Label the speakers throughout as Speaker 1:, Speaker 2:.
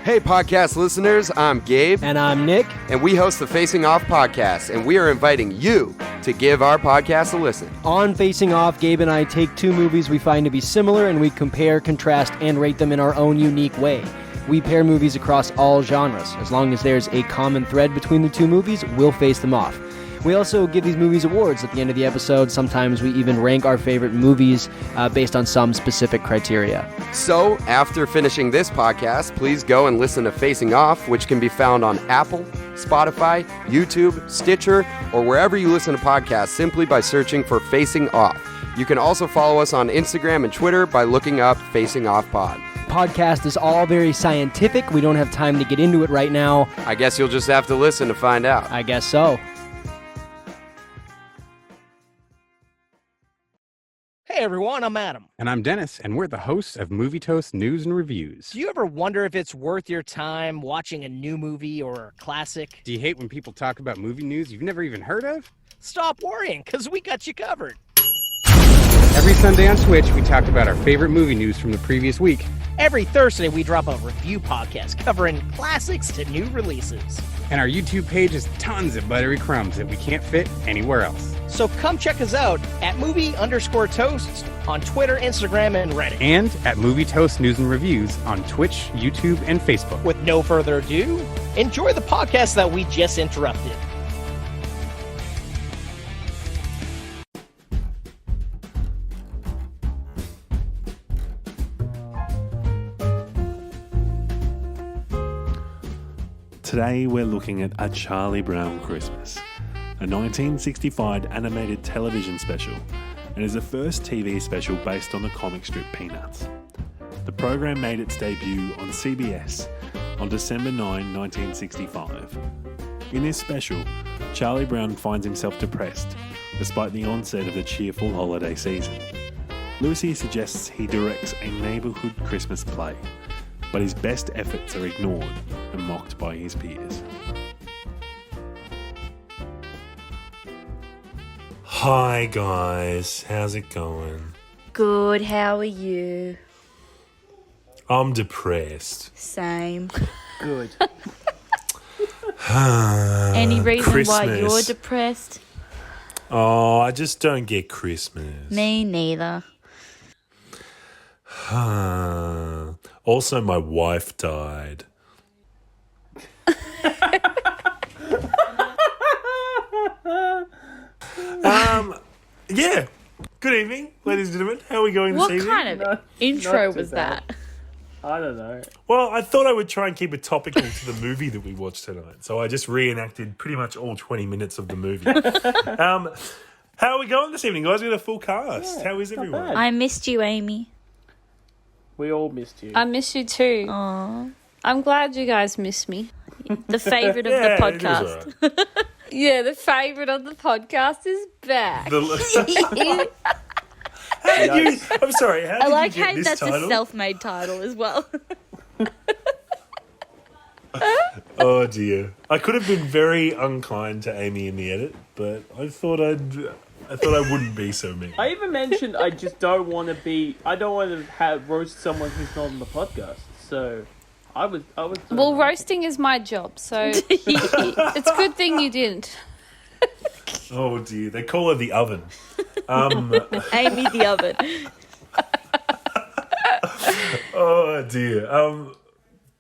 Speaker 1: Hey, podcast listeners, I'm Gabe.
Speaker 2: And I'm Nick.
Speaker 1: And we host the Facing Off podcast, and we are inviting you to give our podcast a listen.
Speaker 2: On Facing Off, Gabe and I take two movies we find to be similar, and we compare, contrast, and rate them in our own unique way. We pair movies across all genres. As long as there's a common thread between the two movies, we'll face them off. We also give these movies awards at the end of the episode. Sometimes we even rank our favorite movies based on some specific criteria.
Speaker 1: So, after finishing this podcast, please go and listen to Facing Off, which can be found on Apple, Spotify, YouTube, Stitcher, or wherever you listen to podcasts simply by searching for Facing Off. You can also follow us on Instagram and Twitter by looking up Facing Off Pod.
Speaker 2: Podcast is all very scientific. We don't have time to get into it right now.
Speaker 1: I guess you'll just have to listen to find out.
Speaker 2: I guess so.
Speaker 3: Hey everyone, I'm Adam.
Speaker 4: And I'm Dennis, and we're the hosts of Movie Toast News and Reviews.
Speaker 3: Do you ever wonder if it's worth your time watching a new movie or a classic?
Speaker 4: Do you hate when people talk about movie news you've never even heard of?
Speaker 3: Stop worrying, because we got you covered.
Speaker 4: Every Sunday on Twitch, we talk about our favorite movie news from the previous week.
Speaker 3: Every Thursday, we drop a review podcast covering classics to new releases.
Speaker 4: And our YouTube page has tons of buttery crumbs that we can't fit anywhere else.
Speaker 3: So come check us out at movie_toasts on Twitter, Instagram, and Reddit.
Speaker 4: And at Movie Toast News and Reviews on Twitch, YouTube, and Facebook.
Speaker 3: With no further ado, enjoy the podcast that we just interrupted.
Speaker 5: Today we're looking at A Charlie Brown Christmas, a 1965 animated television special, and is the first TV special based on the comic strip Peanuts. The program made its debut on CBS on December 9, 1965. In this special, Charlie Brown finds himself depressed despite the onset of the cheerful holiday season. Lucy suggests he directs a neighbourhood Christmas play, but his best efforts are ignored and mocked by his peers.
Speaker 6: Hi guys, how's it going?
Speaker 7: Good, how are you?
Speaker 6: I'm depressed.
Speaker 7: Same.
Speaker 3: Good.
Speaker 7: Any reason why
Speaker 6: Christmas.
Speaker 7: you're depressed?
Speaker 6: Oh, I just don't get Christmas.
Speaker 7: Me neither.
Speaker 6: Also, my wife died. Yeah. Good evening, ladies and gentlemen. How are we going this
Speaker 7: What
Speaker 6: evening?
Speaker 7: kind of intro was that?
Speaker 8: I don't know.
Speaker 6: Well, I thought I would try and keep it topical to the movie that we watched tonight. So I just reenacted pretty much all 20 minutes of the movie. How are we going this evening, guys? We got a full cast.
Speaker 8: Yeah,
Speaker 6: How is everyone?
Speaker 8: bad.
Speaker 7: I missed you, Amy.
Speaker 8: We all missed you.
Speaker 9: I miss you too.
Speaker 7: Aww.
Speaker 9: I'm glad you guys miss me.
Speaker 7: The favourite of
Speaker 6: Yeah,
Speaker 7: the
Speaker 6: it was
Speaker 7: podcast.
Speaker 6: all right.
Speaker 9: Yeah, the favourite of the podcast is back.
Speaker 6: I'm sorry. How did
Speaker 7: I like
Speaker 6: you get
Speaker 7: how
Speaker 6: this
Speaker 7: that's
Speaker 6: title?
Speaker 7: a self-made title as well.
Speaker 6: Oh dear! I could have been very unkind to Amy in the edit, but I thought I wouldn't be so mean.
Speaker 8: I even mentioned I just don't want to be. I don't want to have roast someone who's not on the podcast. So, I was.
Speaker 9: Well, roasting is my job, so it's a good thing you didn't.
Speaker 6: Oh dear! They call her the oven.
Speaker 7: Amy the oven.
Speaker 6: Oh dear!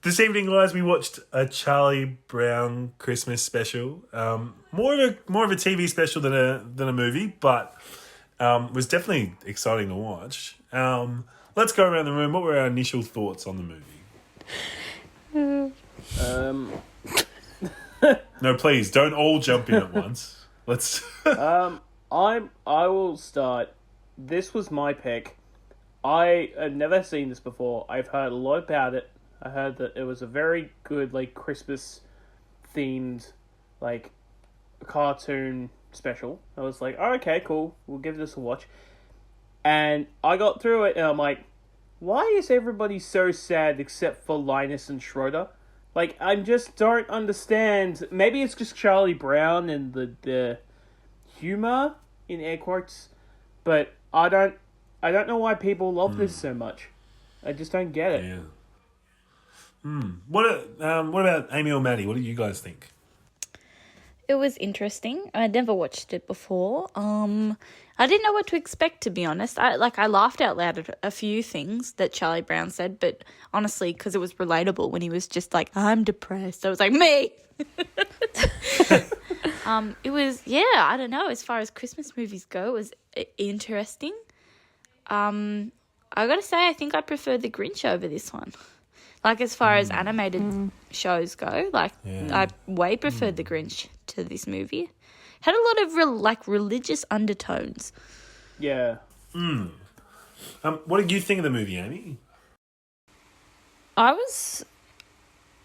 Speaker 6: This evening, guys, we watched a Charlie Brown Christmas special. More of a TV special than a movie, but was definitely exciting to watch. Let's go around the room. What were our initial thoughts on the movie? No, please don't all jump in at once. Let's.
Speaker 8: I will start. This was my pick. I have never seen this before. I've heard a lot about it. I heard that it was a very good, like, Christmas themed, like, cartoon special. I was like, oh, okay, cool. We'll give this a watch. And I got through it, and I'm like, why is everybody so sad except for Linus and Schroeder? Like, I just don't understand. Maybe it's just Charlie Brown and the humor, in air quotes, but I don't know why people love this so much. I just don't get it.
Speaker 6: Yeah. What about Amy or Maddie? What do you guys think?
Speaker 7: It was interesting. I'd never watched it before. I didn't know what to expect, to be honest. I laughed out loud at a few things that Charlie Brown said, but honestly, because it was relatable when he was just like, I'm depressed. I was like, me! It was, I don't know. As far as Christmas movies go, it was interesting. I gotta say, I think I prefer The Grinch over this one. Like, as far as animated shows go, I way preferred The Grinch to this movie. Had a lot of religious undertones.
Speaker 8: Yeah.
Speaker 6: What did you think of the movie, Amy?
Speaker 9: I was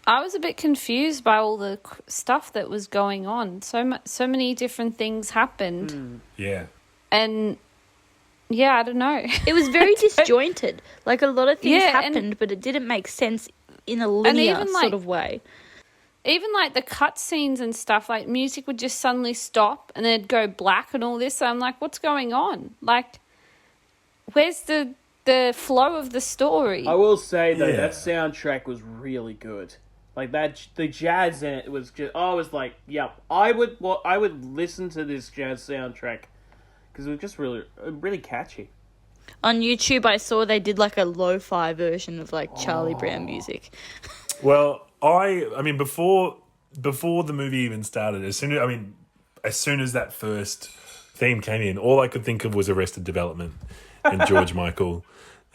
Speaker 9: a bit confused by all the stuff that was going on. So many different things happened.
Speaker 6: Yeah.
Speaker 9: And yeah, I don't know.
Speaker 7: It was very disjointed. Like, a lot of things happened, but it didn't make sense in a linear sort of way.
Speaker 9: Even, like, the cutscenes and stuff, like, music would just suddenly stop and then it'd go black and all this. So I'm like, what's going on? Like, where's the flow of the story?
Speaker 8: I will say, though, that soundtrack was really good. Like, the jazz in it was just... I was like, yep, I would listen to this jazz soundtrack because it was just really catchy.
Speaker 7: On YouTube, I saw they did, like, a lo-fi version of, like, Charlie Brown music.
Speaker 6: Well, I mean, before the movie even started, as soon as that first theme came in, all I could think of was Arrested Development and George Michael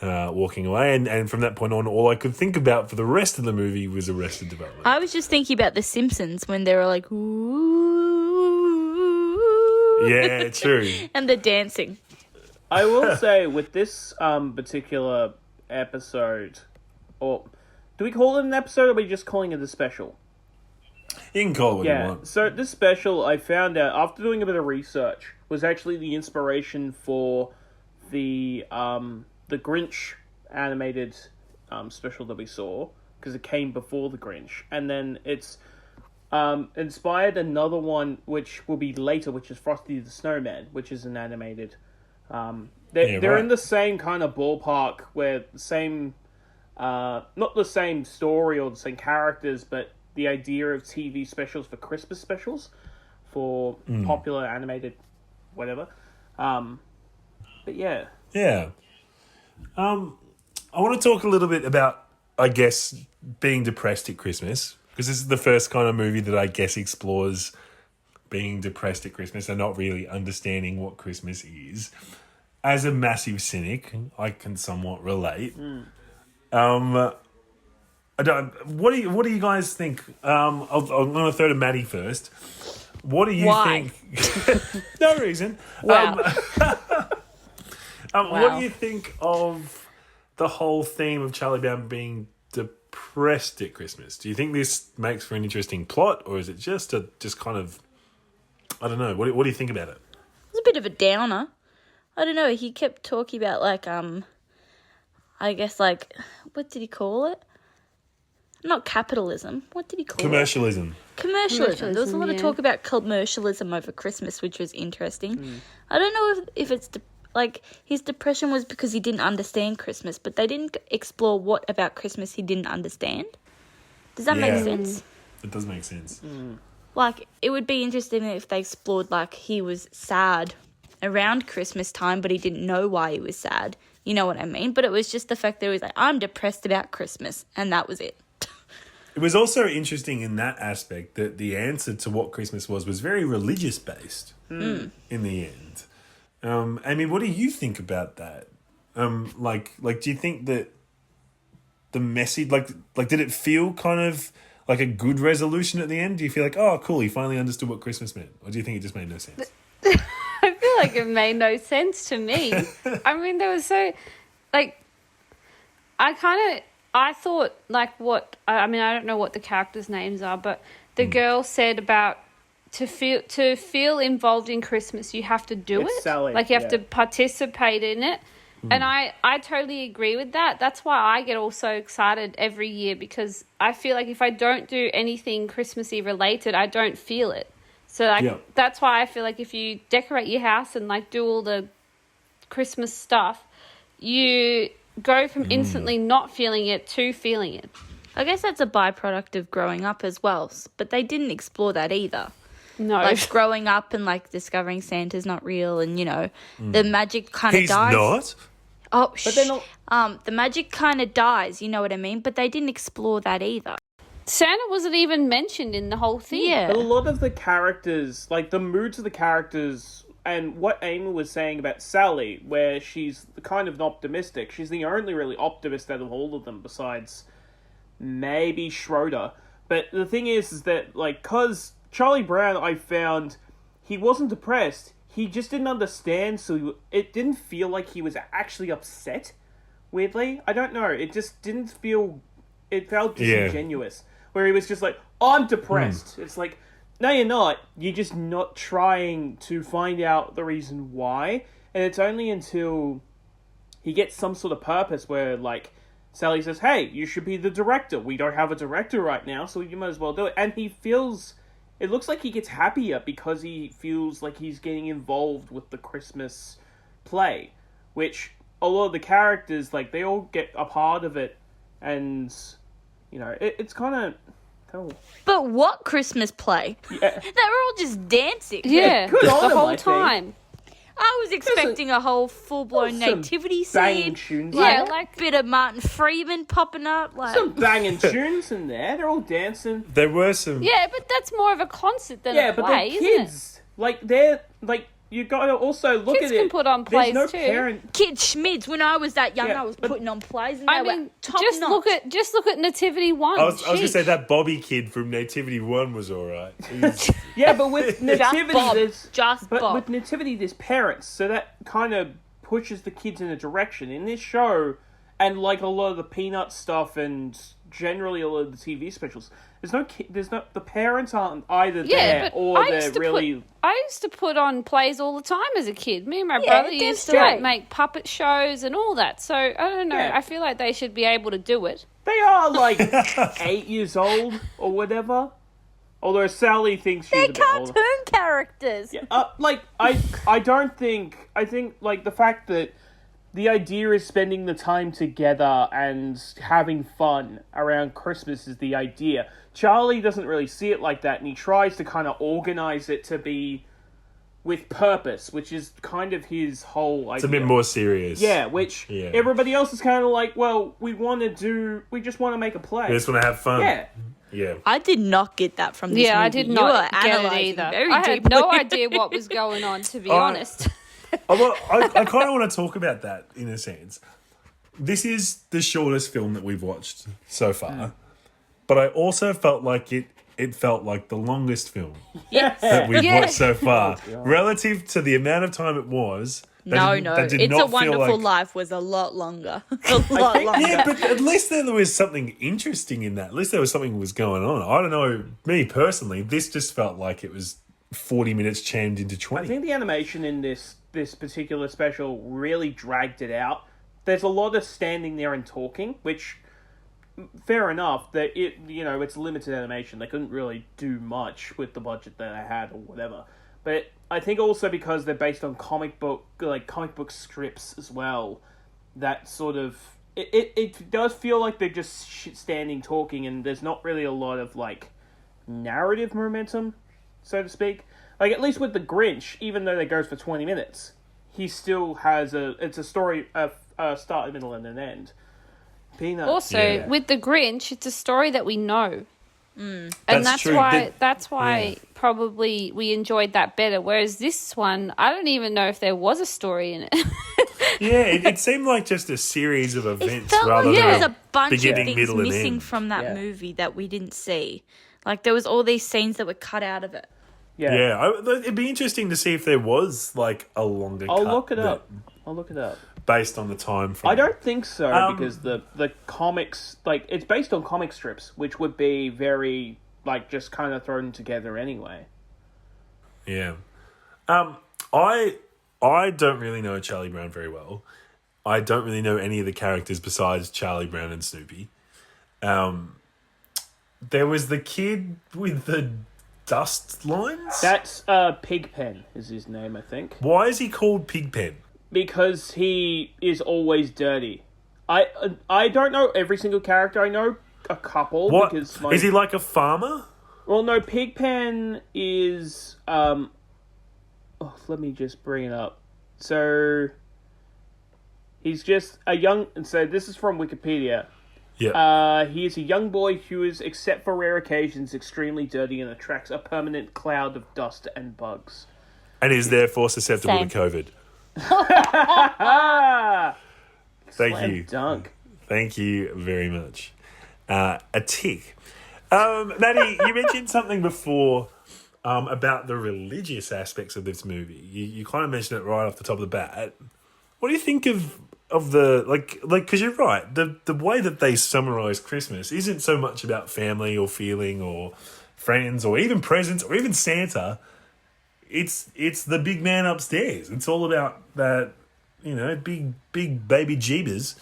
Speaker 6: walking away. And from that point on, all I could think about for the rest of the movie was Arrested Development.
Speaker 7: I was just thinking about The Simpsons when they were like, ooh.
Speaker 6: Yeah, true.
Speaker 7: And the dancing.
Speaker 8: I will say, with this particular episode, or do we call it an episode, or are we just calling it a special?
Speaker 6: You can call it what you want.
Speaker 8: So this special, I found out, after doing a bit of research, was actually the inspiration for the Grinch animated special that we saw, because it came before the Grinch. And then it's inspired another one, which will be later, which is Frosty the Snowman, which is an animated... They're in the same kind of ballpark where the same, not the same story or the same characters, but the idea of TV specials for Christmas specials for popular animated whatever. But yeah.
Speaker 6: Yeah. I want to talk a little bit about, I guess, being depressed at Christmas, because this is the first kind of movie that I guess explores being depressed at Christmas and not really understanding what Christmas is. As a massive cynic, I can somewhat relate. What do you guys think? I'm going to throw to Maddie first. What do you think? No reason.
Speaker 7: Wow.
Speaker 6: What do you think of the whole theme of Charlie Brown being depressed at Christmas? Do you think this makes for an interesting plot, or is it just kind of, I don't know. What do you think about it?
Speaker 7: It's a bit of a downer. I don't know. He kept talking about, like, I guess, like, what did he call it? Not capitalism. What did he call
Speaker 6: Commercialism.
Speaker 7: it? Commercialism. There was a lot of talk about commercialism over Christmas, which was interesting. I don't know if it's, his depression was because he didn't understand Christmas, but they didn't explore what about Christmas he didn't understand. Does that make sense?
Speaker 6: It does make sense.
Speaker 7: Like, it would be interesting if they explored, like, he was sad around Christmas time, but he didn't know why he was sad. You know what I mean? But it was just the fact that he was like, I'm depressed about Christmas, and that was it.
Speaker 6: It was also interesting in that aspect that the answer to what Christmas was very religious-based in the end. Amy, what do you think about that? Like, do you think that the message, like, did it feel kind of like a good resolution at the end? Do you feel like, oh, cool, he finally understood what Christmas meant? Or do you think it just made no sense?
Speaker 9: I feel like it made no sense to me. I mean, there was so, like, I thought, like, I don't know what the characters' names are, but the girl said about to feel involved in Christmas, you have to do it.
Speaker 8: Sally,
Speaker 9: like, you have to participate in it. And I totally agree with that. That's why I get all so excited every year, because I feel like if I don't do anything Christmassy related, I don't feel it. So, like, that's why I feel like if you decorate your house and, like, do all the Christmas stuff, you go from instantly not feeling it to feeling it.
Speaker 7: I guess that's a byproduct of growing up as well, but they didn't explore that either.
Speaker 9: No.
Speaker 7: Like growing up and like discovering Santa's not real, and the magic kind of
Speaker 6: He's
Speaker 7: dies.
Speaker 6: not.
Speaker 7: Oh,
Speaker 8: But they're not.
Speaker 7: the magic kind of dies. You know what I mean? But they didn't explore that either.
Speaker 9: Santa wasn't even mentioned in the whole thing.
Speaker 7: Yeah.
Speaker 8: But a lot of the characters, like the moods of the characters, and what Amy was saying about Sally, where she's kind of optimistic. She's the only really optimist out of all of them, besides maybe Schroeder. But the thing is that, like, cause Charlie Brown, I found, he wasn't depressed. He just didn't understand, so it didn't feel like he was actually upset, weirdly. I don't know, it just didn't feel, it felt disingenuous. Where he was just like, I'm depressed. It's like, no, you're not. You're just not trying to find out the reason why. And it's only until he gets some sort of purpose where, like, Sally says, hey, you should be the director. We don't have a director right now, so you might as well do it. And he feels... It looks like he gets happier because he feels like he's getting involved with the Christmas play. Which, a lot of the characters, like, they all get a part of it. And, it's kind of...
Speaker 7: But what Christmas play?
Speaker 8: Yeah.
Speaker 7: They were all just dancing.
Speaker 9: Yeah,
Speaker 8: good on
Speaker 9: the
Speaker 8: them, I
Speaker 9: whole
Speaker 8: think.
Speaker 9: time.
Speaker 7: I was expecting a whole full-blown
Speaker 8: some
Speaker 7: nativity
Speaker 8: banging
Speaker 7: scene.
Speaker 8: tunes.
Speaker 9: Yeah, like
Speaker 7: Bit of Martin Freeman popping up. Like,
Speaker 8: Some banging tunes in there. They're all dancing.
Speaker 6: There were some.
Speaker 9: yeah, but that's more of a concert than
Speaker 8: Yeah,
Speaker 9: a
Speaker 8: but
Speaker 9: play,
Speaker 8: they're
Speaker 9: isn't
Speaker 8: kids. Like, they're... Like, you gotta also look
Speaker 9: Kids
Speaker 8: at it.
Speaker 9: can put on
Speaker 8: There's
Speaker 9: plays
Speaker 8: no
Speaker 9: too.
Speaker 8: parent...
Speaker 7: Kid Schmids, when I was that young,
Speaker 8: Yeah,
Speaker 7: I was
Speaker 8: but-
Speaker 7: putting on plays and
Speaker 9: it?
Speaker 7: they
Speaker 9: I
Speaker 7: were
Speaker 9: mean,
Speaker 7: top
Speaker 9: just
Speaker 7: notch.
Speaker 9: look at Nativity 1.
Speaker 6: I was gonna
Speaker 9: Sheesh.
Speaker 6: say that Bobby kid from Nativity 1 was alright.
Speaker 8: Yeah, but with Nativity,
Speaker 7: Bob.
Speaker 8: there's...
Speaker 7: Just
Speaker 8: But
Speaker 7: Bob.
Speaker 8: with Nativity, there's parents, so that kind of pushes the kids in a direction. In this show, and like a lot of the Peanut stuff, and generally a lot of the TV specials, the parents aren't either there
Speaker 9: but
Speaker 8: or
Speaker 9: I
Speaker 8: they're
Speaker 9: used to
Speaker 8: really...
Speaker 9: I used to put on plays all the time as a kid. Me and my
Speaker 7: Yeah,
Speaker 9: brother
Speaker 7: damn
Speaker 9: used to like
Speaker 7: straight.
Speaker 9: make puppet shows and all that. So I don't know.
Speaker 8: Yeah.
Speaker 9: I feel like they should be able to do it.
Speaker 8: They are like 8 years old or whatever. Although Sally thinks she's
Speaker 7: They're
Speaker 8: a bit older.
Speaker 7: cartoon characters.
Speaker 8: Yeah, I think like the fact that the idea is spending the time together and having fun around Christmas is the idea. Charlie doesn't really see it like that, and he tries to kind of organize it to be with purpose, which is kind of his whole idea.
Speaker 6: It's a bit more serious.
Speaker 8: Yeah, which everybody else is kind of like, well, we just want to make a play.
Speaker 6: We just want to have fun.
Speaker 8: Yeah.
Speaker 6: Yeah.
Speaker 7: I did not get that from this movie.
Speaker 9: I did
Speaker 7: You
Speaker 9: not
Speaker 7: are
Speaker 9: get it
Speaker 7: analysing
Speaker 9: either.
Speaker 7: very
Speaker 9: I had
Speaker 7: deeply.
Speaker 9: no idea what was going on, to be honest.
Speaker 6: I kind of want to talk about that in a sense. This is the shortest film that we've watched so far, but I also felt like it felt like the longest film that we've watched so far, relative to the amount of time it was.
Speaker 7: No,
Speaker 6: that did
Speaker 7: It's
Speaker 6: not
Speaker 7: a
Speaker 6: feel
Speaker 7: Wonderful
Speaker 6: like-
Speaker 7: Life was a lot longer. A lot longer.
Speaker 6: Yeah, but at least there was something interesting in that. At least there was something was going on. I don't know. Me personally, this just felt like it was 40 minutes jammed into 20.
Speaker 8: I think the animation in this particular special really dragged it out. There's a lot of standing there and talking, which, fair enough, that it's limited animation. They couldn't really do much with the budget that they had or whatever. But I think also because they're based on comic book scripts as well, that sort of it does feel like they're just standing talking, and there's not really a lot of like narrative momentum, so to speak. Like, at least with the Grinch, even though that goes for 20 minutes, he still has it's a story of a start, a middle, and an end. Peanut.
Speaker 9: Also, with the Grinch, it's a story that we know. And that's
Speaker 6: true.
Speaker 9: why probably we enjoyed that better. Whereas this one, I don't even know if there was a story in it.
Speaker 6: It seemed like just a series of events
Speaker 7: Felt
Speaker 6: rather
Speaker 7: like
Speaker 6: than
Speaker 7: there was a bunch of
Speaker 6: beginning,
Speaker 7: things
Speaker 6: middle, and
Speaker 7: missing
Speaker 6: end.
Speaker 7: from that movie that we didn't see. Like, there was all these scenes that were cut out of it.
Speaker 6: It'd be interesting to see if there was like a longer
Speaker 8: I'll
Speaker 6: cut
Speaker 8: look it
Speaker 6: that-
Speaker 8: up.
Speaker 6: based on the time frame.
Speaker 8: I don't think so, because the comics, like, it's based on comic strips, which would be very, like, just kind of thrown together anyway.
Speaker 6: Yeah. I don't really know Charlie Brown very well. I don't really know any of the characters besides Charlie Brown and Snoopy. There was the kid with the dust lines.
Speaker 8: That's Pigpen is his name, I think.
Speaker 6: Why is he called Pigpen?
Speaker 8: Because he is always dirty. I don't know every single character. I know a couple.
Speaker 6: What?
Speaker 8: Because
Speaker 6: Is he like a farmer?
Speaker 8: Well, no, Pigpen is... let me just bring it up. So, he's just a young... So, this is from Wikipedia.
Speaker 6: Yeah.
Speaker 8: He is a young boy who is, except for rare occasions, extremely dirty and attracts a permanent cloud of dust and bugs.
Speaker 6: And is therefore susceptible
Speaker 7: Same.
Speaker 6: to COVID. Thank
Speaker 8: Slam
Speaker 6: you.
Speaker 8: dunk.
Speaker 6: Thank you very much. A tick. Maddie, you mentioned something before about the religious aspects of this movie. You kind of mentioned it right off the top of the bat. What do you think of the like? Because you're right. The way that they summarize Christmas isn't so much about family or feeling or friends or even presents or even Santa. It's the big man upstairs. It's all about that, big baby Jeebus.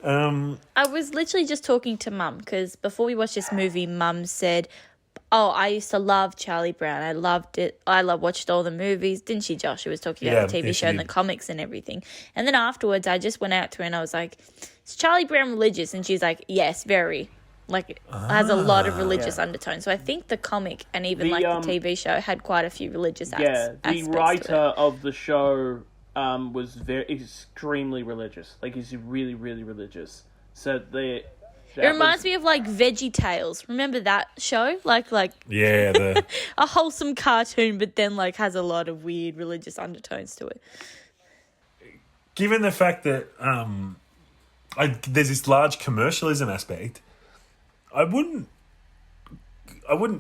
Speaker 7: I was literally just talking to Mum because before we watched this movie, Mum said, "Oh, I used to love Charlie Brown. I loved it. Watched all the movies." Didn't she, Josh? She was talking about the TV show and the comics and everything. And then afterwards, I just went out to her and I was like, "Is Charlie Brown religious?" And she's like, "Yes, very." Like, it has a lot of religious undertones. So I think the comic and even the TV show had quite a few religious aspects.
Speaker 8: The writer of the show was extremely religious. Like, he's really, really religious. So it
Speaker 7: reminds me of like Veggie Tales. Remember that show? Like
Speaker 6: Yeah,
Speaker 7: a wholesome cartoon, but then like has a lot of weird religious undertones to it.
Speaker 6: given the fact that there's this large commercialism aspect, I wouldn't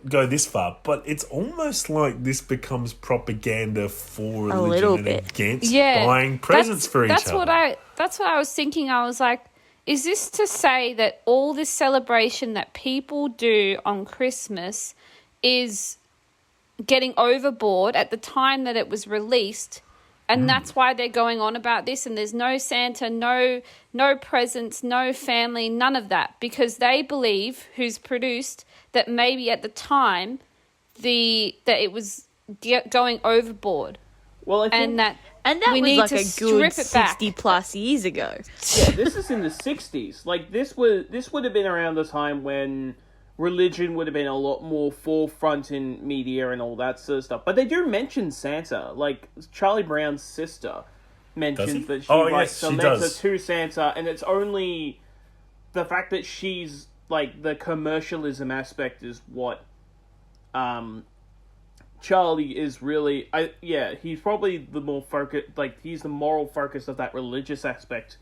Speaker 6: go this far, but it's almost like this becomes propaganda for religion and against buying presents for each other.
Speaker 9: That's what I was thinking. I was like, is this to say that all this celebration that people do on Christmas is getting overboard at the time that it was released, and that's why they're going on about this, and there's no Santa, no presents, no family, none of that, because they believe, who's produced, that maybe at the time that it was going overboard.
Speaker 8: Well, I think...
Speaker 7: And that
Speaker 9: we
Speaker 7: was
Speaker 9: need
Speaker 7: like
Speaker 9: to
Speaker 7: a good
Speaker 9: strip it back.
Speaker 7: 60 plus years ago.
Speaker 8: Yeah, this is in the 60s. Like, this would have been around the time when religion would have been a lot more forefront in media and all that sort of stuff. But they do mention Santa. Like, Charlie Brown's sister mentions that she writes a letter to Santa, and it's only the fact that she's, like, the commercialism aspect is what Charlie is really... he's probably the more focused... Like, he's the moral focus of that religious aspect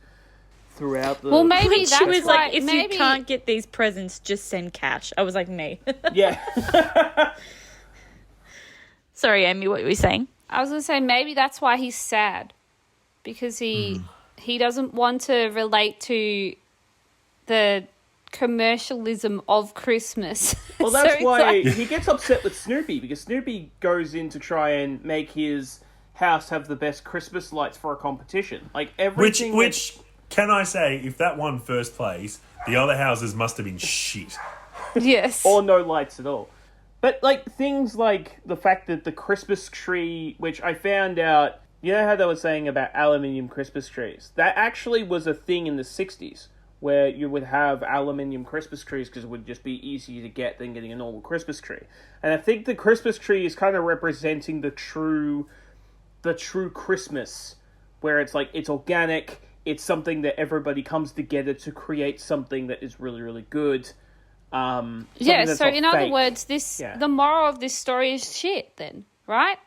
Speaker 8: throughout the...
Speaker 9: Well, maybe
Speaker 7: She
Speaker 9: that's
Speaker 7: was
Speaker 9: why...
Speaker 7: like, if you can't get these presents, just send cash. I was like, me.
Speaker 8: Yeah.
Speaker 7: Sorry, Amy, what were you saying?
Speaker 9: I was going to say, maybe that's why he's sad. Because he doesn't want to relate to the commercialism of Christmas.
Speaker 8: Well, that's why he gets upset with Snoopy, because Snoopy goes in to try and make his house have the best Christmas lights for a competition. Like, everything...
Speaker 6: Which can I say, if that won first place, the other houses must have been shit.
Speaker 9: Yes.
Speaker 8: Or no lights at all. But, like, things like the fact that the Christmas tree, which I found out... You know how they were saying about aluminium Christmas trees? That actually was a thing in the 60s, where you would have aluminium Christmas trees because it would just be easier to get than getting a normal Christmas tree. And I think the Christmas tree is kind of representing the true Christmas, where it's like, it's organic, it's something that everybody comes together to create something that is really, really good.
Speaker 9: So in other words, the moral of this story is shit then, right?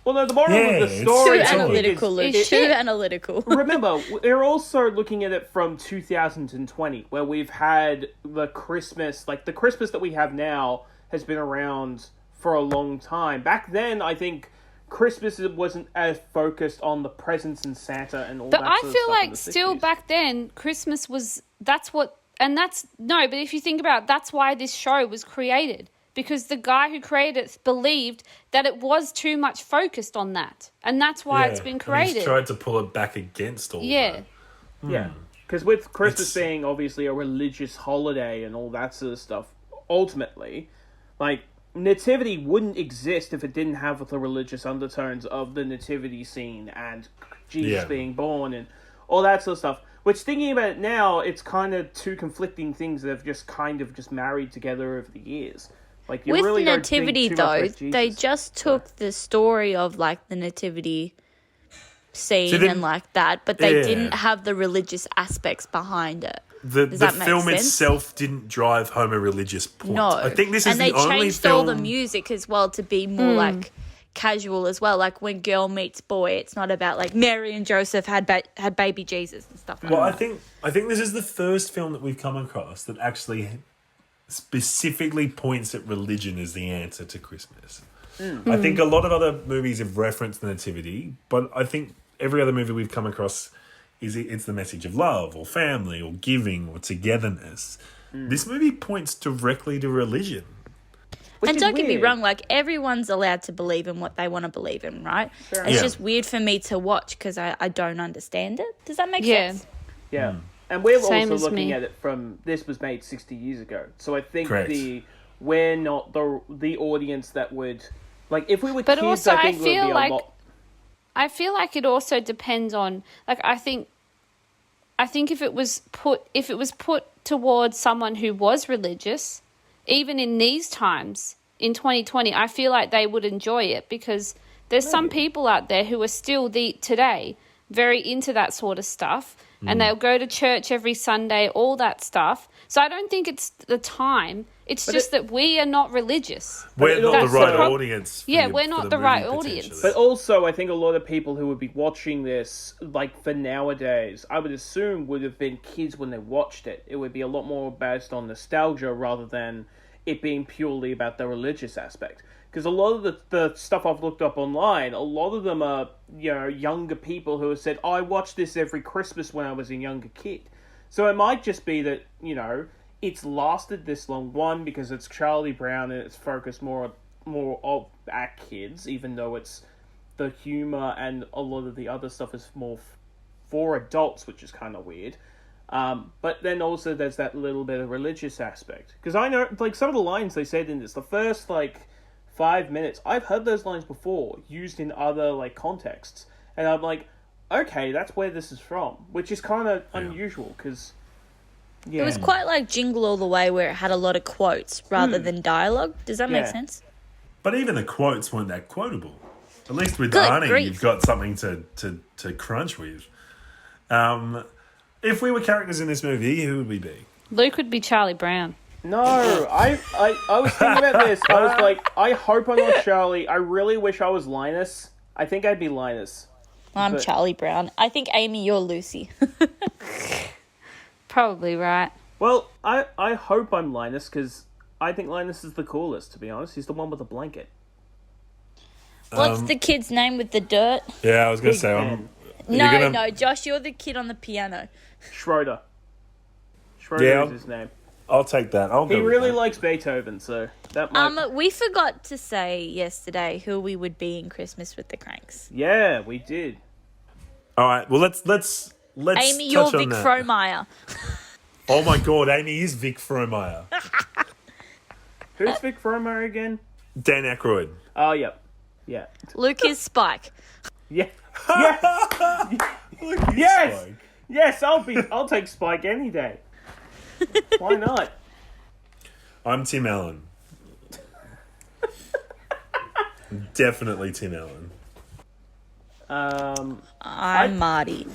Speaker 8: Well, no, the moral of the story
Speaker 7: is too analytical, Luke. Too analytical.
Speaker 8: Remember, we're also looking at it from 2020, where we've had the Christmas, like the Christmas that we have now has been around for a long time. Back then, I think Christmas wasn't as focused on the presents and Santa and all that sort of stuff.
Speaker 9: But I feel like still back then, Christmas was, but if you think about it, that's why this show was created. Because the guy who created it believed that it was too much focused on that. And that's why it's been created.
Speaker 6: And he's tried to pull it back against all that.
Speaker 8: Yeah. Because with Christmas being obviously a religious holiday and all that sort of stuff, ultimately, like, nativity wouldn't exist if it didn't have the religious undertones of the nativity scene and Jesus being born and all that sort of stuff. Which, thinking about it now, it's kind of two conflicting things that have just kind of just married together over the years. Like, you
Speaker 7: With
Speaker 8: really
Speaker 7: the
Speaker 8: don't think
Speaker 7: nativity,
Speaker 8: too much
Speaker 7: though,
Speaker 8: about Jesus.
Speaker 7: they just took the story of, like, the nativity scene and like that, but they didn't have the religious aspects behind it.
Speaker 6: The film itself didn't drive home a religious point.
Speaker 7: No.
Speaker 6: I think this is the only film...
Speaker 7: And they changed all the music as well to be more, like, casual as well. Like, when girl meets boy, it's not about, like, Mary and Joseph had baby Jesus and stuff like that.
Speaker 6: Well, I think this is the first film that we've come across that actually specifically points at religion as the answer to Christmas. I think a lot of other movies have referenced the nativity, but I think every other movie we've come across it's the message of love or family or giving or togetherness. This movie points directly to religion.
Speaker 7: And don't get me wrong, like, everyone's allowed to believe in what they want to believe in, right?
Speaker 8: Sure.
Speaker 7: It's just weird for me to watch because I don't understand it. Does that make sense?
Speaker 8: Yeah. And we're
Speaker 9: Same
Speaker 8: also
Speaker 9: as
Speaker 8: looking
Speaker 9: me.
Speaker 8: at it from, this was made 60 years ago. So I think
Speaker 6: Correct.
Speaker 8: we're not the audience that would, like, if we were
Speaker 9: But
Speaker 8: kids,
Speaker 9: also,
Speaker 8: I think
Speaker 9: I
Speaker 8: it would
Speaker 9: feel
Speaker 8: be
Speaker 9: like-
Speaker 8: a lot.
Speaker 9: I feel like it also depends on, like, I think if it was put towards someone who was religious, even in these times in 2020, I feel like they would enjoy it, because there's some people out there who are still today very into that sort of stuff, and they'll go to church every Sunday, all that stuff. So I don't think it's the time. It's just that we are not religious.
Speaker 6: We're not the
Speaker 8: also-
Speaker 6: right audience.
Speaker 9: We're not the right audience.
Speaker 8: But also, I think a lot of people who would be watching this, like, for nowadays, I would assume would have been kids when they watched it. It would be a lot more based on nostalgia rather than it being purely about the religious aspect. Because a lot of the stuff I've looked up online, a lot of them are, younger people who have said, I watched this every Christmas when I was a younger kid. So it might just be that, it's lasted this long, one, because it's Charlie Brown and it's focused more at kids, even though it's the humor and a lot of the other stuff is more for adults, which is kind of weird. But then also there's that little bit of religious aspect. Because I know, like, some of the lines they said in this, the first, 5 minutes, I've heard those lines before, used in other, contexts. And I'm like, okay, that's where this is from. Which is kind of unusual, because... Yeah.
Speaker 7: It was quite like Jingle All the Way, where it had a lot of quotes rather than dialogue. Does that make sense?
Speaker 6: But even the quotes weren't that quotable. At least with
Speaker 7: Good
Speaker 6: Arnie,
Speaker 7: grief.
Speaker 6: you've got something to crunch with. If we were characters in this movie, who would we be?
Speaker 9: Luke would be Charlie Brown.
Speaker 8: No, I was thinking about this. I was like, I hope I'm not Charlie. I really wish I was Linus. I think I'd be Linus.
Speaker 7: I'm Charlie Brown. I think, Amy, you're Lucy.
Speaker 9: Probably right.
Speaker 8: Well, I hope I'm Linus, because I think Linus is the coolest, to be honest. He's the one with the blanket.
Speaker 7: What's the kid's name with the dirt?
Speaker 6: Yeah, I was going to say...
Speaker 8: Man.
Speaker 7: No, Josh, you're the kid on the piano.
Speaker 8: Schroeder. Schroeder is his name.
Speaker 6: I'll take that.
Speaker 8: He really likes Beethoven, so that might...
Speaker 7: We forgot to say yesterday who we would be in Christmas with the Cranks.
Speaker 8: Yeah, we did.
Speaker 6: All right, well, let's
Speaker 7: Amy, you're
Speaker 6: touch on
Speaker 7: Vic
Speaker 6: that.
Speaker 7: Frohmeyer.
Speaker 6: Oh my God, Amy is Vic Frohmeyer.
Speaker 8: Who's Vic Frohmeyer again?
Speaker 6: Dan Aykroyd.
Speaker 8: Oh, yep. Yeah.
Speaker 7: Luke is Spike.
Speaker 8: Yeah. Yes! Yes, I'll take Spike any day. Why not?
Speaker 6: I'm Tim Allen. Definitely Tim Allen.
Speaker 7: I'm Marty.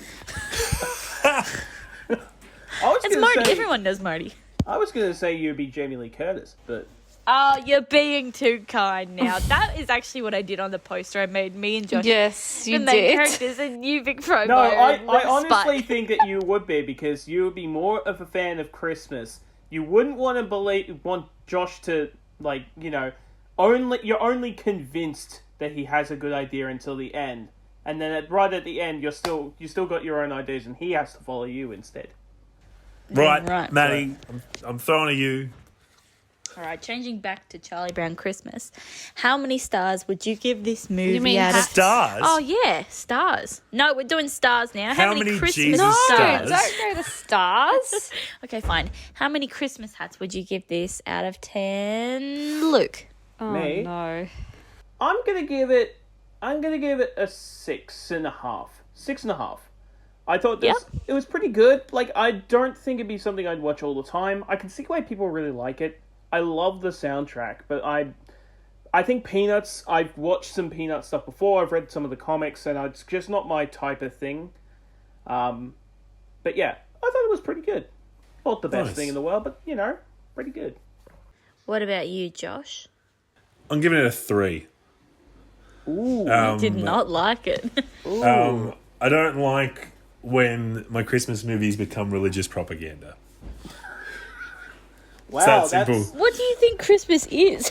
Speaker 7: It's Marty. Everyone knows Marty.
Speaker 8: I was going to say you'd be Jamie Lee Curtis, but...
Speaker 7: Oh, you're being too kind now. That is actually what I did on the poster I made. Me and Josh.
Speaker 9: Yes, you
Speaker 7: the main
Speaker 9: did.
Speaker 7: characters and you, Vic Frohmeyer.
Speaker 8: No, I
Speaker 7: and Luke
Speaker 8: honestly
Speaker 7: Spike.
Speaker 8: think that you would be, because you would be more of a fan of Christmas. You wouldn't want Josh to, you're only convinced that he has a good idea until the end. And then right at the end, you still got your own ideas, and he has to follow you instead.
Speaker 6: Right. Maddie, I'm throwing to you.
Speaker 7: All right, changing back to Charlie Brown Christmas. How many stars would you give this movie?
Speaker 9: You mean
Speaker 7: out of...
Speaker 6: Stars?
Speaker 7: Oh yeah, stars. No, we're doing stars now.
Speaker 6: How many
Speaker 7: Christmas
Speaker 6: Jesus
Speaker 7: stars?
Speaker 6: stars?
Speaker 9: Don't go to stars.
Speaker 7: Okay, fine. How many Christmas hats would you give this out of 10, Luke?
Speaker 9: Oh,
Speaker 8: Me?
Speaker 9: no. I'm
Speaker 8: I'm gonna give it a 6.5. 6.5. I thought it was pretty good. Like, I don't think it'd be something I'd watch all the time. I can see why people really like it. I love the soundtrack, but I think Peanuts, I've watched some Peanuts stuff before, I've read some of the comics, and it's just not my type of thing. But yeah, I thought it was pretty good. Not the best thing in the world, but, pretty good.
Speaker 7: What about you, Josh?
Speaker 6: I'm giving it a 3.
Speaker 8: Ooh.
Speaker 7: I did not like it.
Speaker 6: I don't like when my Christmas movies become religious propaganda.
Speaker 8: Wow,
Speaker 6: it's that simple.
Speaker 7: What do you think Christmas is?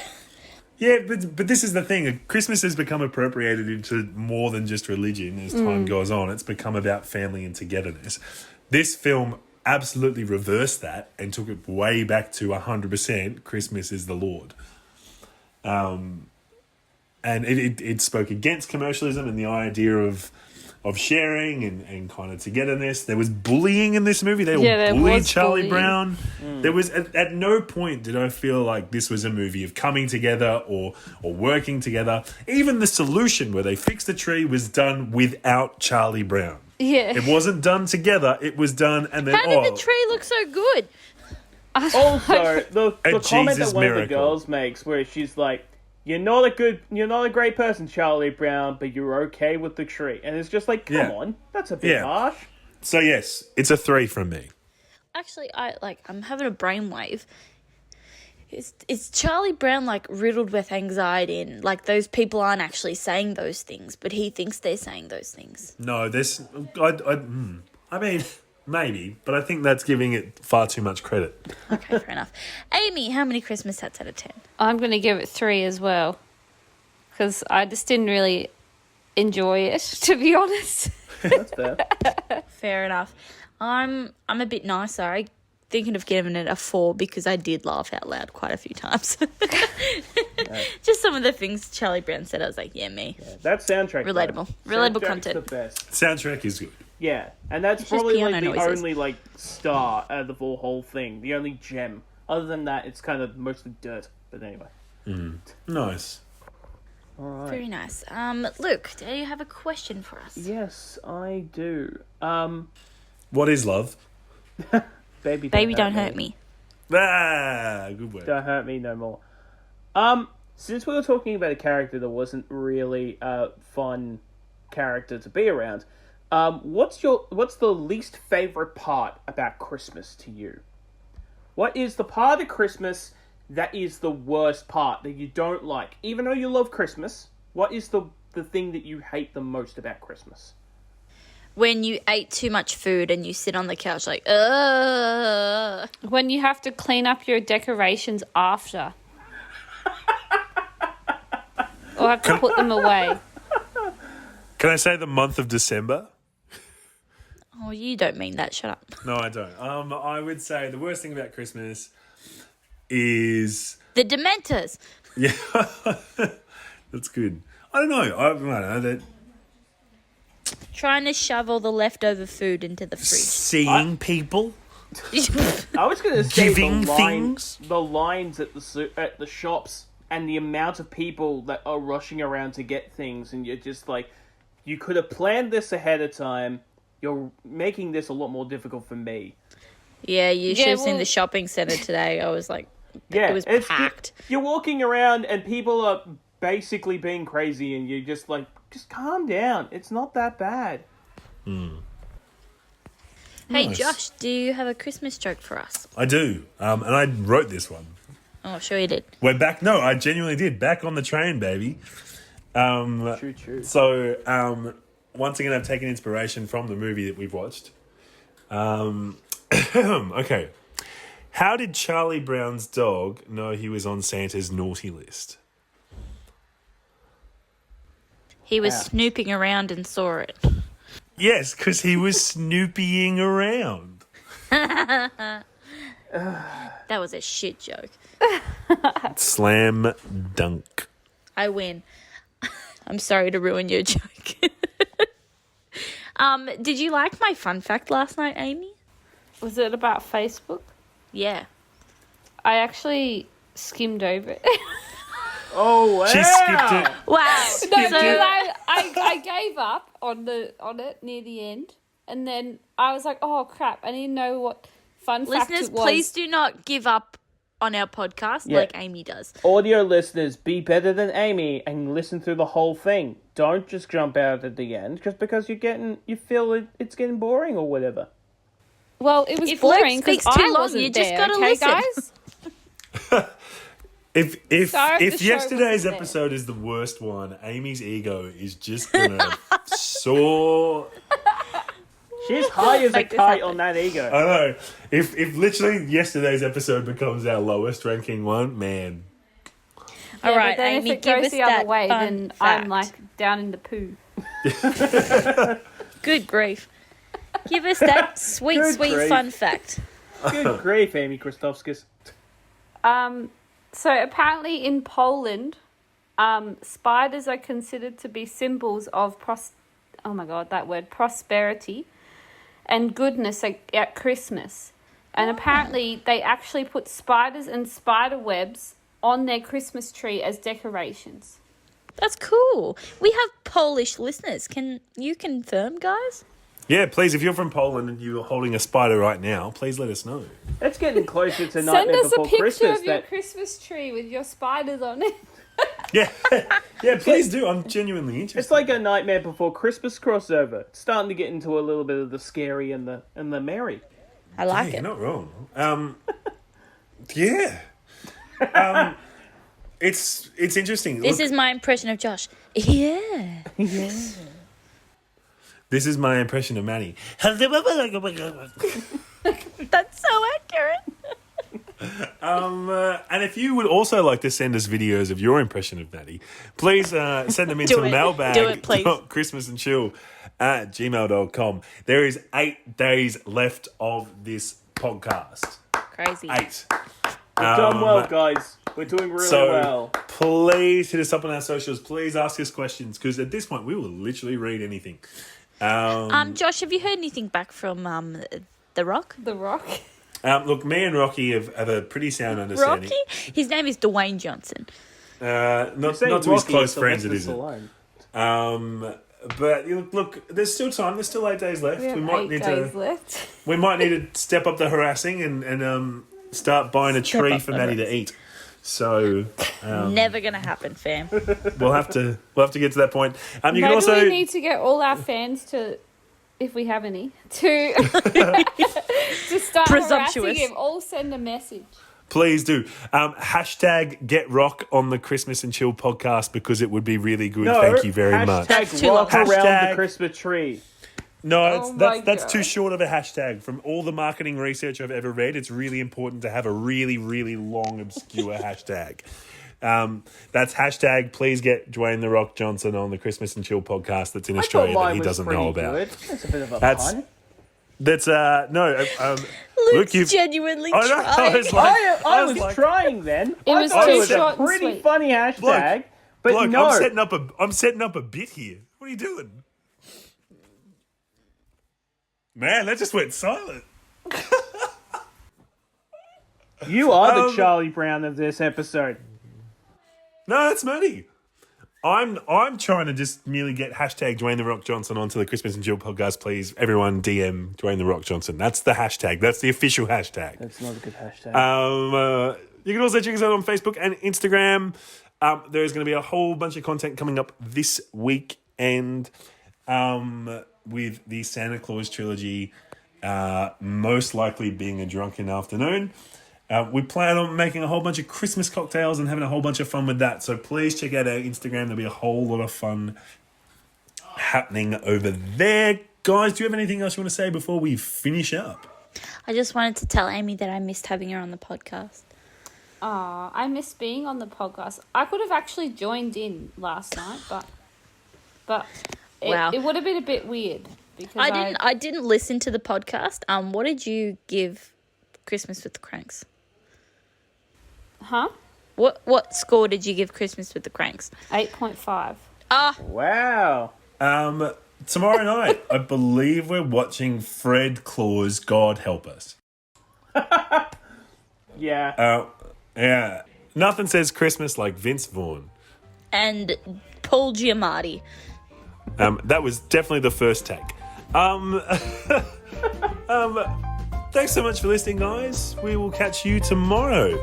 Speaker 6: Yeah, but this is the thing. Christmas has become appropriated into more than just religion as time goes on. It's become about family and togetherness. This film absolutely reversed that and took it way back to 100% Christmas is the Lord. And it spoke against commercialism and the idea of sharing and kind of togetherness. There was bullying in this movie. They all bullied Charlie Brown. There was at no point did I feel like this was a movie of coming together or working together. Even the solution where they fixed the tree was done without Charlie Brown.
Speaker 9: Yeah.
Speaker 6: It wasn't done together. It was done and then
Speaker 7: How did the tree look so good?
Speaker 8: Also, the comment
Speaker 6: Jesus
Speaker 8: that one of the
Speaker 6: miracle.
Speaker 8: girls makes where she's like, you're not a great person, Charlie Brown, but you're okay with the tree. And it's just like, come on, that's a bit harsh.
Speaker 6: So yes, it's a 3 from me.
Speaker 7: Actually, I'm having a brainwave. Is Charlie Brown riddled with anxiety and those people aren't actually saying those things, but he thinks they're saying those things?
Speaker 6: No, I mean, maybe, but I think that's giving it far too much credit.
Speaker 7: Okay, fair enough. Amy, how many Christmas hats out of 10?
Speaker 9: I'm going to give it 3 as well. Because I just didn't really enjoy it, to be honest.
Speaker 8: That's fair.
Speaker 7: Fair enough. I'm a bit nicer. I'm thinking of giving it a 4 because I did laugh out loud quite a few times. Just some of the things Charlie Brown said, I was like, yeah, me.
Speaker 8: Yeah, that soundtrack.
Speaker 7: Relatable.
Speaker 8: Though.
Speaker 7: Relatable
Speaker 8: Soundtrack's
Speaker 7: content.
Speaker 8: the best.
Speaker 6: Soundtrack is good.
Speaker 8: Yeah, and that's
Speaker 7: It's just
Speaker 8: probably
Speaker 7: piano
Speaker 8: the
Speaker 7: noises.
Speaker 8: only star out of the whole thing. The only gem. Other than that, it's kind of mostly dirt. But anyway.
Speaker 6: Nice.
Speaker 8: All right.
Speaker 7: Very nice. Luke, do you have a question for us?
Speaker 8: Yes, I do.
Speaker 6: What is love?
Speaker 8: Baby,
Speaker 7: don't hurt me.
Speaker 6: Good word.
Speaker 8: Don't hurt me no more. Since we were talking about a character that wasn't really a fun character to be around, what's the least favorite part about Christmas to you? What is the part of Christmas that is the worst part that you don't like? Even though you love Christmas, what is the thing that you hate the most about Christmas?
Speaker 7: When you ate too much food and you sit on the couch like, ugh.
Speaker 9: When you have to clean up your decorations after. Or have to put them away.
Speaker 6: Can I say the month of December?
Speaker 7: Oh, you don't mean that. Shut up.
Speaker 6: No, I don't. I would say the worst thing about Christmas is...
Speaker 7: The Dementors.
Speaker 6: Yeah, that's good. I don't know. I don't know that...
Speaker 7: Trying to shovel the leftover food into the fridge.
Speaker 6: Seeing people.
Speaker 8: I was going to say
Speaker 6: Giving
Speaker 8: the lines at the shops and the amount of people that are rushing around to get things, and you're just like, you could have planned this ahead of time. You're making this a lot more difficult for me.
Speaker 7: Yeah, you should have seen the shopping centre today. I was like, it was packed.
Speaker 8: You're walking around and people are basically being crazy, and you're just like, just calm down. It's not that bad.
Speaker 7: Hey,
Speaker 6: Nice.
Speaker 7: Josh, do you have a Christmas joke for us?
Speaker 6: I do. And I wrote this one.
Speaker 7: Oh, sure you did.
Speaker 6: We're back. No, I genuinely did. Back on the train, baby.
Speaker 8: True.
Speaker 6: So, once again, I've taken inspiration from the movie that we've watched. Okay. How did Charlie Brown's dog know he was on Santa's naughty list?
Speaker 7: He was snooping around and saw it.
Speaker 6: Yes, because he was snoopying around.
Speaker 7: That was a shit joke.
Speaker 6: Slam dunk.
Speaker 7: I win. I'm sorry to ruin your joke. Did you like my fun fact last night, Amy?
Speaker 9: Was it about Facebook?
Speaker 7: Yeah.
Speaker 9: I actually skimmed over it.
Speaker 8: Oh, wow.
Speaker 6: She skipped it.
Speaker 7: Wow.
Speaker 9: No, I gave up on it near the end, and then I was like, oh crap, I didn't know what fun fact
Speaker 7: Listeners,
Speaker 9: it was.
Speaker 7: please do not give up on our podcast like Amy does.
Speaker 8: Audio listeners, be better than Amy and listen through the whole thing. Don't just jump out at the end just because you feel it's getting boring or whatever.
Speaker 9: Well, it was
Speaker 7: If
Speaker 9: boring
Speaker 7: Luke
Speaker 9: because
Speaker 7: speaks too
Speaker 9: I
Speaker 7: long,
Speaker 9: wasn't
Speaker 7: you just
Speaker 9: there,
Speaker 7: gotta
Speaker 9: okay,
Speaker 7: listen.
Speaker 9: guys?
Speaker 6: If
Speaker 9: Sorry if the show
Speaker 6: yesterday's
Speaker 9: wasn't there.
Speaker 6: episode is the worst one, Amy's ego is just gonna soar.
Speaker 8: She's high as a
Speaker 7: Make this
Speaker 8: kite
Speaker 7: happen.
Speaker 8: on that ego.
Speaker 6: I know. If literally yesterday's episode becomes our lowest ranking one, man.
Speaker 7: All
Speaker 9: Yeah,
Speaker 7: right,
Speaker 9: but then
Speaker 7: Amy,
Speaker 9: if it
Speaker 7: give
Speaker 9: goes
Speaker 7: us
Speaker 9: the other
Speaker 7: that
Speaker 9: way,
Speaker 7: fun
Speaker 9: then
Speaker 7: fact.
Speaker 9: I'm like down in the poo.
Speaker 7: Good grief. Give us that sweet,
Speaker 8: Good
Speaker 7: sweet
Speaker 8: grief.
Speaker 7: fun fact.
Speaker 8: Good grief, Amy Christovskis.
Speaker 9: So apparently in Poland, spiders are considered to be symbols of prosperity and goodness at Christmas. And apparently they actually put spiders and spider webs on their Christmas tree as decorations.
Speaker 7: That's cool. We have Polish listeners. Can you confirm, guys?
Speaker 6: Yeah, please, if you're from Poland and you're holding a spider right now, please let us know.
Speaker 8: That's getting closer to
Speaker 9: Send
Speaker 8: Nightmare
Speaker 9: us a
Speaker 8: Before
Speaker 9: picture
Speaker 8: Christmas.
Speaker 9: of your Christmas tree with your spiders on it.
Speaker 6: Yeah, yeah, please do. I'm genuinely interested.
Speaker 8: It's like a Nightmare Before Christmas crossover. It's starting to get into a little bit of the scary and the merry.
Speaker 7: I like
Speaker 6: You're
Speaker 7: it.
Speaker 6: not wrong. Yeah. It's interesting.
Speaker 7: This
Speaker 6: Look,
Speaker 7: is my impression of Josh. Yeah.
Speaker 6: this is my impression of Manny.
Speaker 7: That's so accurate.
Speaker 6: And if you would also like to send us videos of your impression of Maddie, please send them into
Speaker 7: Do it.
Speaker 6: mailbag.christmasandchill@gmail.com. There is 8 days left of this podcast.
Speaker 7: Crazy.
Speaker 6: 8.
Speaker 8: We've done well, guys. We're doing really
Speaker 6: So
Speaker 8: well.
Speaker 6: please hit us up on our socials. Please ask us questions because at this point we will literally read anything.
Speaker 7: Josh, have you heard anything back from The Rock?
Speaker 9: The Rock.
Speaker 6: Look, me and Rocky have a pretty sound understanding.
Speaker 7: Rocky? His name is Dwayne Johnson.
Speaker 6: Not to his
Speaker 8: Rocky,
Speaker 6: close
Speaker 8: so
Speaker 6: friends, it
Speaker 8: that's
Speaker 6: isn't.
Speaker 8: Stallone.
Speaker 6: But look, there's still time. There's still 8 days left.
Speaker 9: We have
Speaker 6: We might
Speaker 9: 8
Speaker 6: need
Speaker 9: days
Speaker 6: to.
Speaker 9: left.
Speaker 6: We might need to step up the harassing and start buying a tree
Speaker 7: up
Speaker 6: for
Speaker 7: the
Speaker 6: Maddie to eat. So
Speaker 7: Never gonna happen, fam.
Speaker 6: we'll have to get to that point. You
Speaker 9: Maybe
Speaker 6: can also
Speaker 9: we need to get all our fans to, if we have any, to start
Speaker 7: Presumptuous.
Speaker 9: harassing him. All send a message.
Speaker 6: please do hashtag Get Rock on the Christmas and Chill podcast because it would be really good.
Speaker 8: No,
Speaker 6: Thank you very much.
Speaker 7: That's
Speaker 8: Hashtag
Speaker 7: too
Speaker 8: rock
Speaker 6: long.
Speaker 8: around
Speaker 6: Hashtag-
Speaker 8: the Christmas tree.
Speaker 6: No,
Speaker 9: Oh my
Speaker 6: that's
Speaker 9: God.
Speaker 6: too short of a hashtag. From all the marketing research I've ever read, it's really important to have a really, really long, obscure hashtag. That's hashtag please get Dwayne The Rock Johnson on the Christmas and Chill podcast that's in
Speaker 8: I
Speaker 6: Australia
Speaker 8: thought
Speaker 6: that
Speaker 8: mine
Speaker 6: he
Speaker 8: was
Speaker 6: doesn't
Speaker 8: pretty
Speaker 6: know about.
Speaker 8: good. That's a bit of a
Speaker 6: That's-
Speaker 8: pun.
Speaker 6: That's no.
Speaker 7: Luke's
Speaker 6: you've-
Speaker 7: genuinely
Speaker 6: I know. I
Speaker 7: trying.
Speaker 6: was like,
Speaker 8: I was trying then.
Speaker 9: It
Speaker 8: I
Speaker 9: was
Speaker 8: thought
Speaker 9: too
Speaker 8: it was
Speaker 9: short
Speaker 8: a
Speaker 9: and
Speaker 8: pretty
Speaker 9: sweet.
Speaker 8: funny hashtag.
Speaker 6: Look,
Speaker 8: But
Speaker 6: look,
Speaker 8: no,
Speaker 6: I'm setting up a bit here. What are you doing? Man, that just went silent.
Speaker 8: you are the Charlie Brown of this episode.
Speaker 6: No, that's Maddie. I'm trying to just merely get hashtag Dwayne The Rock Johnson onto the Christmas and Chill podcast, please. Everyone DM Dwayne The Rock Johnson. That's the hashtag. That's the official hashtag.
Speaker 8: That's not a good hashtag.
Speaker 6: You can also check us out on Facebook and Instagram. There's going to be a whole bunch of content coming up this weekend with the Santa Claus trilogy, most likely being a drunken afternoon. We plan on making a whole bunch of Christmas cocktails and having a whole bunch of fun with that. So please check out our Instagram. There'll be a whole lot of fun happening over there. Guys, do you have anything else you want to say before we finish up?
Speaker 7: I just wanted to tell Amy that I missed having her on the podcast.
Speaker 9: I miss being on the podcast. I could have actually joined in last night, but
Speaker 7: Wow.
Speaker 9: it would have been a bit weird because
Speaker 7: I didn't listen to the podcast. What did you give Christmas with the Cranks?
Speaker 9: Huh?
Speaker 7: What score did you give Christmas with the Cranks?
Speaker 9: 8.5.
Speaker 8: Wow.
Speaker 6: Tomorrow night, I believe we're watching Fred Claus, God Help Us.
Speaker 8: Yeah.
Speaker 6: Yeah. Nothing says Christmas like Vince Vaughn.
Speaker 7: And Paul Giamatti.
Speaker 6: That was definitely the first take. Thanks so much for listening, guys. We will catch you tomorrow.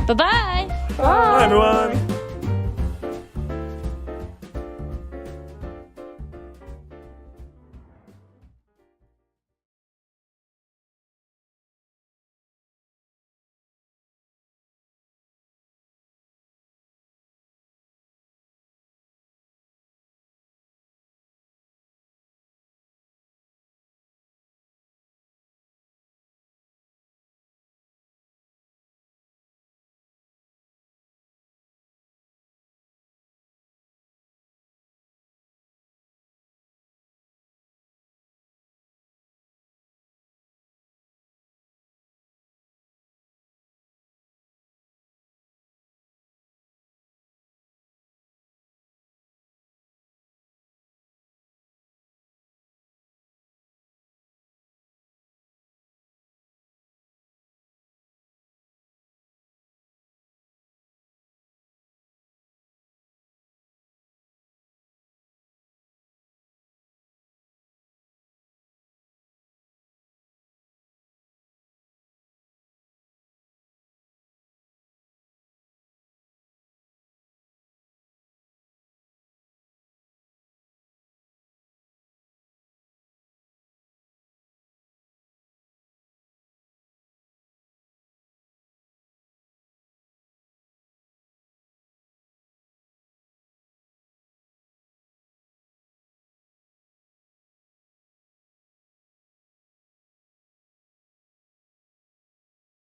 Speaker 7: Bye-bye.
Speaker 6: Bye everyone.